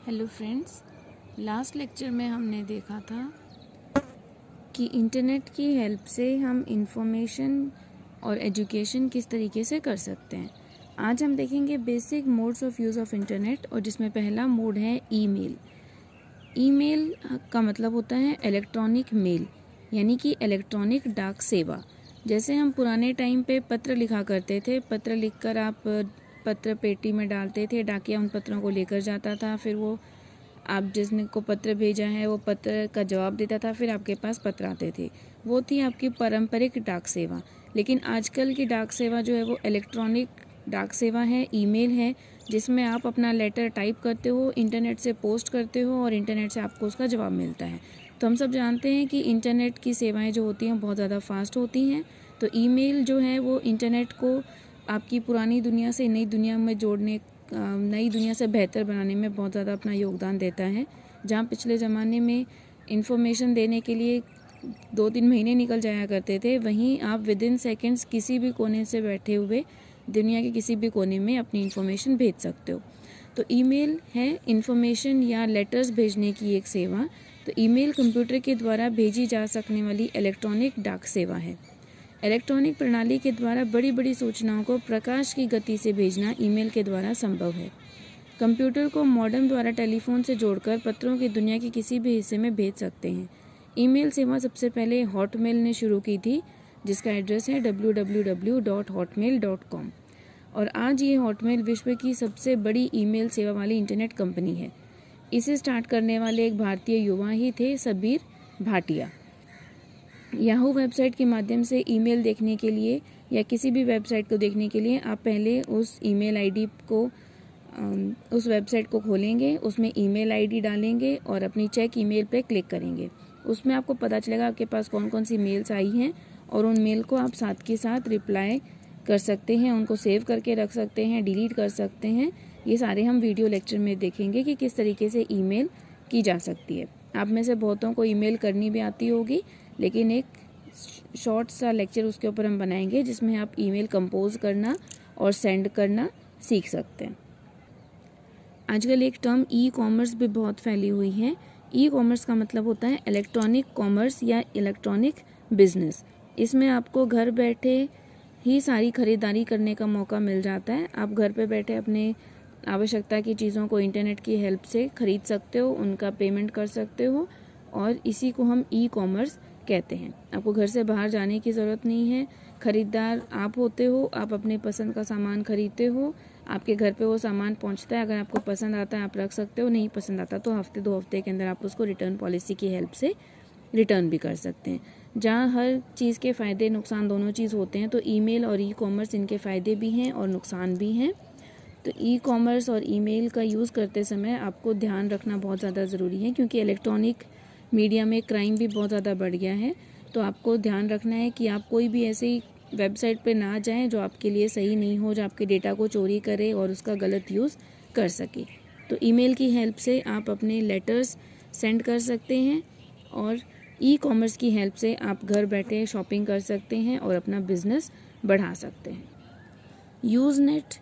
Hello friends, last lecture में हमने देखा था कि इंटरनेट की हेल्प से हम इंफॉर्मेशन और एजुकेशन किस तरीके से कर सकते हैं। आज हम देखेंगे basic modes of use of internet, और जिसमें पहला मोड है ईमेल। ईमेल का मतलब होता है इलेक्ट्रॉनिक मेल, यानी कि इलेक्ट्रॉनिक डाक सेवा। जैसे हम पुराने टाइम पे पत्र लिखा करते थे, पत्र लिखकर आप पत्र पेटी में डालते थे, डाकिया उन पत्रों को लेकर जाता था, फिर वो आप जिसने को पत्र भेजा है वो पत्र का जवाब देता था, फिर आपके पास पत्र आते थे। वो थी आपकी पारंपरिक डाक सेवा। लेकिन आजकल की डाक सेवा जो है वो इलेक्ट्रॉनिक डाक सेवा है, ईमेल है, जिसमें आप अपना लेटर टाइप करते हो, इंटरनेट से पोस्ट करते हो और इंटरनेट से आपको उसका जवाब मिलता है। तो हम सब जानते हैं कि इंटरनेट की सेवाएं जो होती हैं बहुत ज़्यादा फास्ट होती हैं। तो ईमेल जो है वो इंटरनेट को आपकी पुरानी दुनिया से नई दुनिया में जोड़ने, नई दुनिया से बेहतर बनाने में बहुत ज़्यादा अपना योगदान देता है। जहाँ पिछले ज़माने में इंफॉर्मेशन देने के लिए 2-3 महीने निकल जाया करते थे, वहीं आप विद इन सेकेंड्स किसी भी कोने से बैठे हुए दुनिया के किसी भी कोने में अपनी इंफॉर्मेशन भेज सकते हो। तो ईमेल है इंफॉर्मेशन या लेटर्स भेजने की एक सेवा। तो ईमेल कंप्यूटर के द्वारा भेजी जा सकने वाली इलेक्ट्रॉनिक डाक सेवा है। इलेक्ट्रॉनिक प्रणाली के द्वारा बड़ी बड़ी सूचनाओं को प्रकाश की गति से भेजना ईमेल के द्वारा संभव है। कंप्यूटर को मॉडेम द्वारा टेलीफोन से जोड़कर पत्रों की दुनिया के किसी भी हिस्से में भेज सकते हैं। ईमेल सेवा सबसे पहले हॉटमेल ने शुरू की थी, जिसका एड्रेस है www.hotmail.com, और आज ये हॉटमेल विश्व की सबसे बड़ी ईमेल सेवा वाली इंटरनेट कंपनी है। इसे स्टार्ट करने वाले एक भारतीय युवा ही थे, सबीर भाटिया। याहू वेबसाइट के माध्यम से ईमेल देखने के लिए या किसी भी वेबसाइट को देखने के लिए आप पहले उस ईमेल आईडी को, उस वेबसाइट को खोलेंगे, उसमें ईमेल आईडी डालेंगे और अपनी चेक ईमेल पे क्लिक करेंगे। उसमें आपको पता चलेगा आपके पास कौन कौन सी मेल्स आई हैं, और उन मेल को आप साथ के साथ रिप्लाई कर सकते हैं, उनको सेव करके रख सकते हैं, डिलीट कर सकते हैं। ये सारे हम वीडियो लेक्चर में देखेंगे कि किस तरीके से ईमेल की जा सकती है। आप में से बहुतों को ईमेल करनी भी आती होगी, लेकिन एक शॉर्ट सा लेक्चर उसके ऊपर हम बनाएंगे जिसमें आप ईमेल कंपोज करना और सेंड करना सीख सकते हैं। आजकल एक टर्म ई कॉमर्स भी बहुत फैली हुई है। ई कॉमर्स का मतलब होता है इलेक्ट्रॉनिक कॉमर्स या इलेक्ट्रॉनिक बिजनेस। इसमें आपको घर बैठे ही सारी खरीदारी करने का मौका मिल जाता है। आप घर पे बैठे अपने आवश्यकता की चीज़ों को इंटरनेट की हेल्प से खरीद सकते हो, उनका पेमेंट कर सकते हो, और इसी को हम ई कॉमर्स कहते हैं। आपको घर से बाहर जाने की ज़रूरत नहीं है। खरीदार आप होते हो, आप अपने पसंद का सामान खरीदते हो, आपके घर पे वो सामान पहुंचता है। अगर आपको पसंद आता है आप रख सकते हो, नहीं पसंद आता तो हफ्ते 2 हफ्ते के अंदर आप उसको रिटर्न पॉलिसी की हेल्प से रिटर्न भी कर सकते हैं। जहाँ हर चीज़ के फ़ायदे नुकसान दोनों चीज़ होते हैं, तो ईमेल और ई कॉमर्स इनके फ़ायदे भी हैं और नुकसान भी हैं। तो ई कॉमर्स और ईमेल का यूज़ करते समय आपको ध्यान रखना बहुत ज़्यादा ज़रूरी है, क्योंकि इलेक्ट्रॉनिक मीडिया में क्राइम भी बहुत ज़्यादा बढ़ गया है। तो आपको ध्यान रखना है कि आप कोई भी ऐसी वेबसाइट पे ना जाएं जो आपके लिए सही नहीं हो, जो आपके डेटा को चोरी करे और उसका गलत यूज़ कर सके। तो ईमेल की हेल्प से आप अपने लेटर्स सेंड कर सकते हैं, और ई कॉमर्स की हेल्प से आप घर बैठे शॉपिंग कर सकते हैं और अपना बिजनेस बढ़ा सकते हैं। यूज़नेट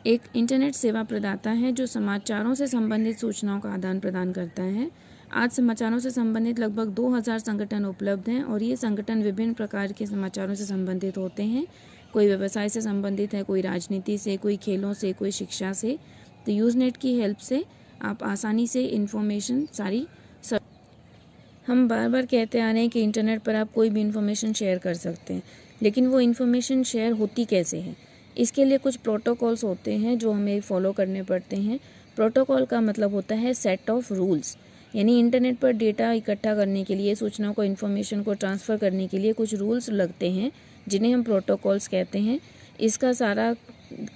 एक इंटरनेट सेवा प्रदाता है जो समाचारों से संबंधित सूचनाओं का आदान प्रदान करता है। आज समाचारों से संबंधित लगभग 2000 संगठन उपलब्ध हैं, और ये संगठन विभिन्न प्रकार के समाचारों से संबंधित होते हैं। कोई व्यवसाय से संबंधित है, कोई राजनीति से, कोई खेलों से, कोई शिक्षा से। तो यूज़नेट की हेल्प से आप आसानी से इन्फॉर्मेशन सारी हम बार बार कहते आ रहे हैं कि इंटरनेट पर आप कोई भी इन्फॉर्मेशन शेयर कर सकते हैं, लेकिन वो इन्फॉर्मेशन शेयर होती कैसे है? इसके लिए कुछ प्रोटोकॉल्स होते हैं जो हमें फॉलो करने पड़ते हैं। प्रोटोकॉल का मतलब होता है सेट ऑफ रूल्स, यानी इंटरनेट पर डेटा इकट्ठा करने के लिए, सूचनाओं को, इन्फॉर्मेशन को ट्रांसफ़र करने के लिए कुछ रूल्स लगते हैं जिन्हें हम प्रोटोकॉल्स कहते हैं। इसका सारा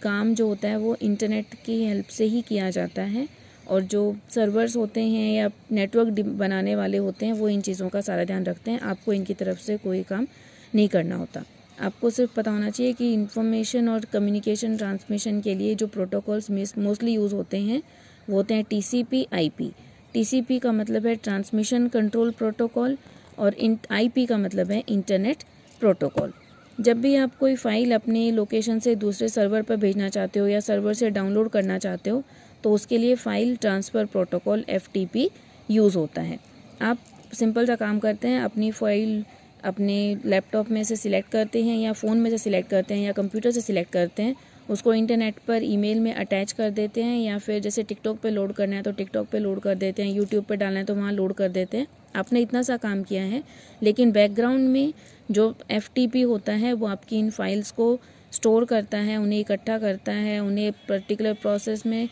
काम जो होता है वो इंटरनेट की हेल्प से ही किया जाता है, और जो सर्वर्स होते हैं या नेटवर्क बनाने वाले होते हैं वो इन चीज़ों का सारा ध्यान रखते हैं। आपको इनकी तरफ से कोई काम नहीं करना होता। आपको सिर्फ पता होना चाहिए कि इन्फॉर्मेशन और कम्युनिकेशन ट्रांसमिशन के लिए जो प्रोटोकॉल्स मोस्टली यूज़ होते हैं वो होते हैं TCP IP। TCP का मतलब है ट्रांसमिशन कंट्रोल प्रोटोकॉल, और IP का मतलब है इंटरनेट प्रोटोकॉल। जब भी आप कोई फ़ाइल अपने लोकेशन से दूसरे सर्वर पर भेजना चाहते हो या सर्वर से डाउनलोड करना चाहते हो, तो उसके लिए file transfer protocol FTP use होता है। आप सिंपल सा काम करते हैं, अपनी फ़ाइल अपने लैपटॉप में से सिलेक्ट करते हैं या फ़ोन में से सिलेक्ट करते हैं या कंप्यूटर से सिलेक्ट करते हैं, उसको इंटरनेट पर ईमेल में अटैच कर देते हैं, या फिर जैसे टिकटॉक पे लोड करना है तो टिकटॉक पे लोड कर देते हैं, यूट्यूब पे डालना है तो वहाँ लोड कर देते हैं। आपने इतना सा काम किया है, लेकिन बैकग्राउंड में जो FTP होता है वो आपकी इन फाइल्स को स्टोर करता है, उन्हें इकट्ठा करता है, उन्हें पर्टिकुलर प्रोसेस में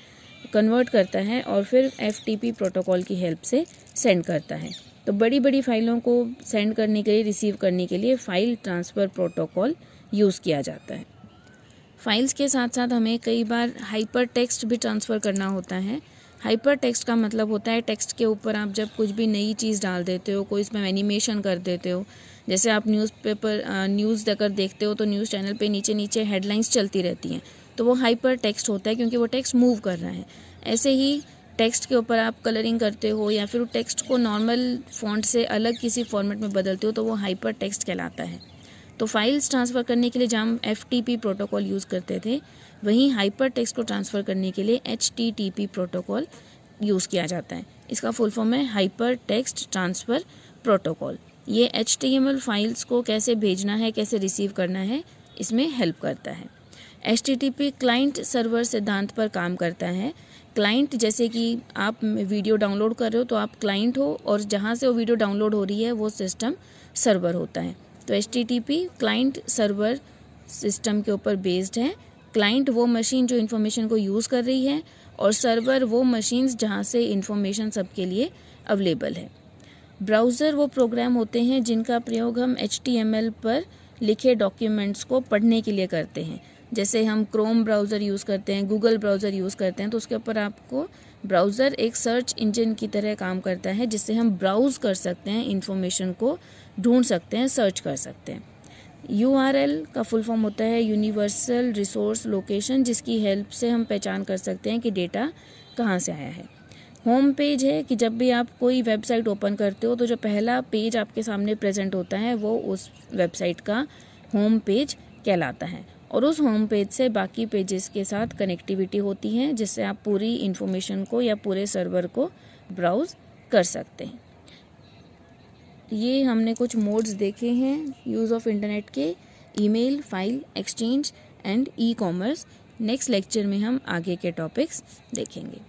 कन्वर्ट करता है और फिर FTP प्रोटोकॉल की हेल्प से सेंड करता है। तो बड़ी बड़ी फाइलों को सेंड करने के लिए, रिसीव करने के लिए फ़ाइल ट्रांसफ़र प्रोटोकॉल यूज़ किया जाता है। फाइल्स के साथ साथ हमें कई बार हाइपर टेक्स्ट भी ट्रांसफ़र करना होता है। हाइपर टेक्स्ट का मतलब होता है टेक्स्ट के ऊपर आप जब कुछ भी नई चीज़ डाल देते हो, कोई इसमें एनिमेशन कर देते हो। जैसे आप न्यूज़ अगर देखते हो तो न्यूज़ चैनल पे नीचे नीचे हेडलाइंस चलती रहती हैं, तो वो हाइपर टेक्स्ट होता है क्योंकि वो टेक्स्ट मूव कर रहा है। ऐसे ही टेक्स्ट के ऊपर आप कलरिंग करते हो या फिर टेक्स्ट को नॉर्मल फ़ॉन्ट से अलग किसी फॉर्मेट में बदलते हो तो वो हाइपर टेक्स्ट कहलाता है। तो फाइल्स ट्रांसफ़र करने के लिए जहाँ हम FTP प्रोटोकॉल यूज़ करते थे, वहीं हाइपर टेक्स्ट को ट्रांसफ़र करने के लिए HTTP प्रोटोकॉल यूज़ किया जाता है। इसका फुल फॉर्म है हाइपर टेक्स्ट ट्रांसफ़र प्रोटोकॉल। ये HTML फाइल्स को कैसे भेजना है, कैसे रिसीव करना है, इसमें हेल्प करता है। HTTP क्लाइंट सर्वर सिद्धांत पर काम करता है। क्लाइंट जैसे कि आप वीडियो डाउनलोड कर रहे हो तो आप क्लाइंट हो, और जहाँ से वो वीडियो डाउनलोड हो रही है वो सिस्टम सर्वर होता है। तो HTTP क्लाइंट सर्वर सिस्टम के ऊपर बेस्ड है। क्लाइंट वो मशीन जो इन्फॉर्मेशन को यूज़ कर रही है, और सर्वर वो मशीन्स जहाँ से इन्फॉर्मेशन सबके लिए अवेलेबल है। ब्राउज़र वो प्रोग्राम होते हैं जिनका प्रयोग हम HTML पर लिखे डॉक्यूमेंट्स को पढ़ने के लिए करते हैं। जैसे हम क्रोम ब्राउज़र यूज़ करते हैं, गूगल ब्राउज़र यूज़ करते हैं, तो उसके ऊपर आपको ब्राउज़र एक सर्च इंजन की तरह काम करता है, जिससे हम ब्राउज़ कर सकते हैं, इन्फॉर्मेशन को ढूंढ सकते हैं, सर्च कर सकते हैं। URL का फुल फॉर्म होता है यूनिवर्सल रिसोर्स लोकेशन, जिसकी हेल्प से हम पहचान कर सकते हैं कि डेटा कहाँ से आया है। होम पेज है कि जब भी आप कोई वेबसाइट ओपन करते हो तो जो पहला पेज आपके सामने प्रेजेंट होता है वो उस वेबसाइट का होम पेज कहलाता है, और उस होम पेज से बाकी पेजेस के साथ कनेक्टिविटी होती है, जिससे आप पूरी इन्फॉर्मेशन को या पूरे सर्वर को ब्राउज़ कर सकते हैं। ये हमने कुछ मोड्स देखे हैं यूज़ ऑफ इंटरनेट के: email, file exchange and e-commerce. Next lecture में हम आगे के टॉपिक्स देखेंगे।